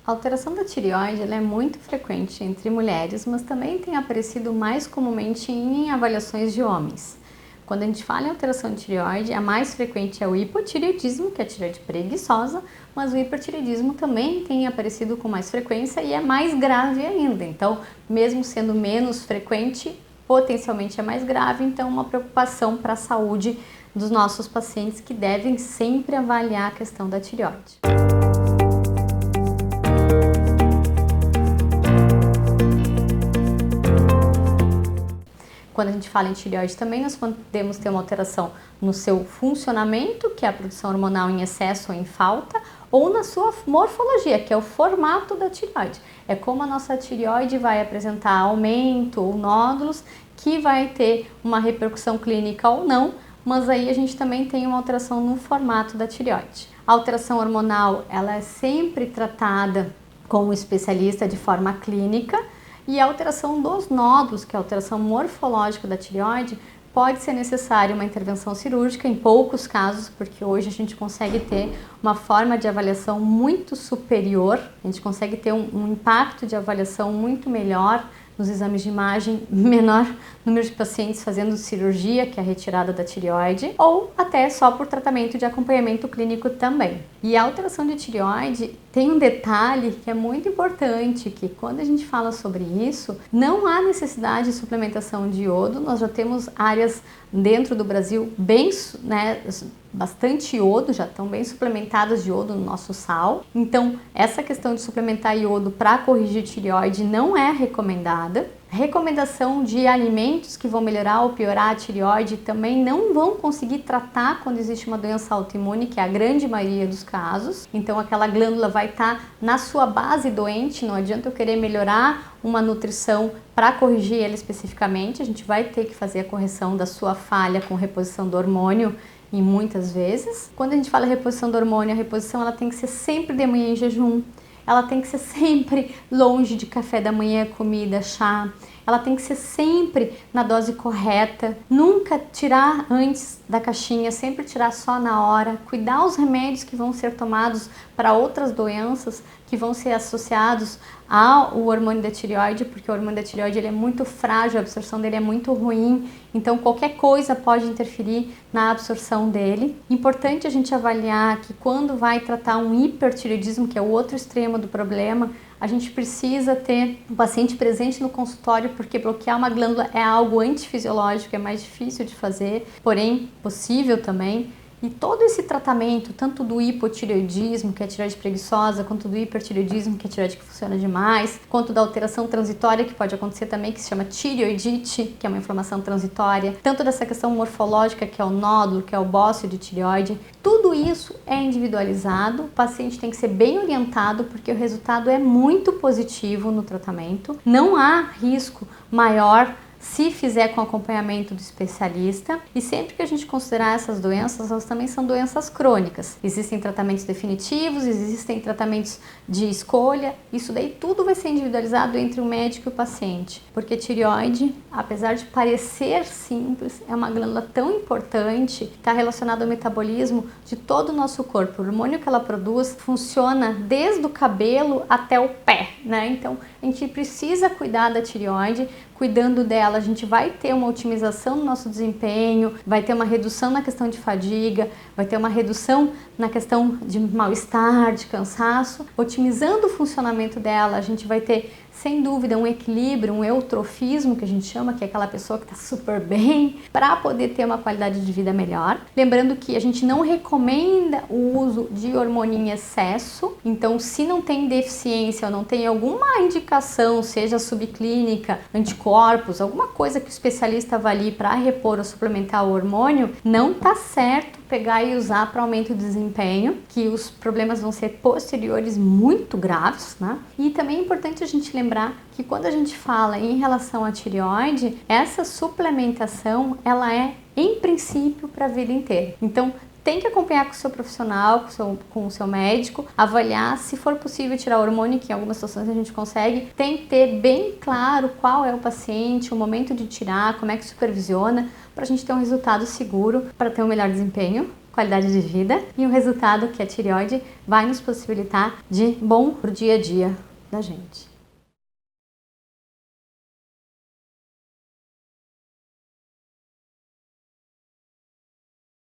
A alteração da tireoide ela é muito frequente entre mulheres, mas também tem aparecido mais comumente em avaliações de homens. Quando a gente fala em alteração de tireoide, a mais frequente é o hipotireoidismo, que é a tireoide preguiçosa, mas o hipertireoidismo também tem aparecido com mais frequência e é mais grave ainda. Então, mesmo sendo menos frequente, potencialmente é mais grave, então uma preocupação para a saúde dos nossos pacientes que devem sempre avaliar a questão da tireoide. Quando a gente fala em tireoide também, nós podemos ter uma alteração no seu funcionamento, que é a produção hormonal em excesso ou em falta, ou na sua morfologia, que é o formato da tireoide. É como a nossa tireoide vai apresentar aumento ou nódulos, que vai ter uma repercussão clínica ou não, mas aí a gente também tem uma alteração no formato da tireoide. A alteração hormonal, ela é sempre tratada com um especialista de forma clínica, e a alteração dos nódulos, que é a alteração morfológica da tireoide, pode ser necessária uma intervenção cirúrgica em poucos casos, porque hoje a gente consegue ter uma forma de avaliação muito superior, a gente consegue ter um impacto de avaliação muito melhor nos exames de imagem, menor número de pacientes fazendo cirurgia, que é a retirada da tireoide, ou até só por tratamento de acompanhamento clínico também. E a alteração de tireoide tem um detalhe que é muito importante, que quando a gente fala sobre isso, não há necessidade de suplementação de iodo. Nós já temos áreas dentro do Brasil bastante iodo, já estão bem suplementadas de iodo no nosso sal. Então, essa questão de suplementar iodo para corrigir tireoide não é recomendada. Recomendação de alimentos que vão melhorar ou piorar a tireoide também não vão conseguir tratar quando existe uma doença autoimune, que é a grande maioria dos casos. Então, aquela glândula vai estar na sua base doente, não adianta eu querer melhorar uma nutrição para corrigir ela especificamente, a gente vai ter que fazer a correção da sua falha com reposição do hormônio, e muitas vezes. Quando a gente fala reposição do hormônio, a reposição ela tem que ser sempre de manhã em jejum, ela tem que ser sempre longe de café da manhã, comida, chá, ela tem que ser sempre na dose correta, nunca tirar antes da caixinha, sempre tirar só na hora, cuidar os remédios que vão ser tomados para outras doenças que vão ser associados ao hormônio da tireoide, porque o hormônio da tireoide ele é muito frágil, a absorção dele é muito ruim, então qualquer coisa pode interferir na absorção dele. Importante a gente avaliar que quando vai tratar um hipertireoidismo, que é o outro extremo do problema, a gente precisa ter o paciente presente no consultório, porque bloquear uma glândula é algo antifisiológico, é mais difícil de fazer, porém possível também. E todo esse tratamento, tanto do hipotireoidismo, que é a tireoide preguiçosa, quanto do hipertireoidismo, que é a tireoide que funciona demais, quanto da alteração transitória, que pode acontecer também, que se chama tireoidite, que é uma inflamação transitória, tanto dessa questão morfológica, que é o nódulo, que é o bócio de tireoide, tudo isso é individualizado, o paciente tem que ser bem orientado, porque o resultado é muito positivo no tratamento, não há risco maior se fizer com acompanhamento do especialista, e sempre que a gente considerar essas doenças, elas também são doenças crônicas. Existem tratamentos definitivos, existem tratamentos de escolha, isso daí tudo vai ser individualizado entre o médico e o paciente, porque tireoide, apesar de parecer simples, é uma glândula tão importante, está relacionada ao metabolismo de todo o nosso corpo. O hormônio que ela produz funciona desde o cabelo até o pé, né? Então, a gente precisa cuidar da tireoide. Cuidando dela, a gente vai ter uma otimização do nosso desempenho, vai ter uma redução na questão de fadiga, vai ter uma redução na questão de mal-estar, de cansaço. Otimizando o funcionamento dela, a gente vai ter, sem dúvida, um equilíbrio, um eutrofismo, que a gente chama, que é aquela pessoa que está super bem, para poder ter uma qualidade de vida melhor. Lembrando que a gente não recomenda o uso de hormônio em excesso, então se não tem deficiência ou não tem alguma indicação, seja subclínica, anticorpos, alguma coisa que o especialista avalie para repor ou suplementar o hormônio, não está certo pegar e usar para aumento do desempenho, que os problemas vão ser posteriores muito graves, né? E também é importante a gente lembrar que quando a gente fala em relação à tireoide, essa suplementação, ela é, em princípio, para a vida inteira. Então, tem que acompanhar com o seu profissional, com o seu médico, avaliar se for possível tirar o hormônio, que em algumas situações a gente consegue. Tem que ter bem claro qual é o paciente, o momento de tirar, como é que supervisiona, para a gente ter um resultado seguro, para ter um melhor desempenho qualidade de vida e um resultado que a tireoide vai nos possibilitar de bom pro dia a dia da gente.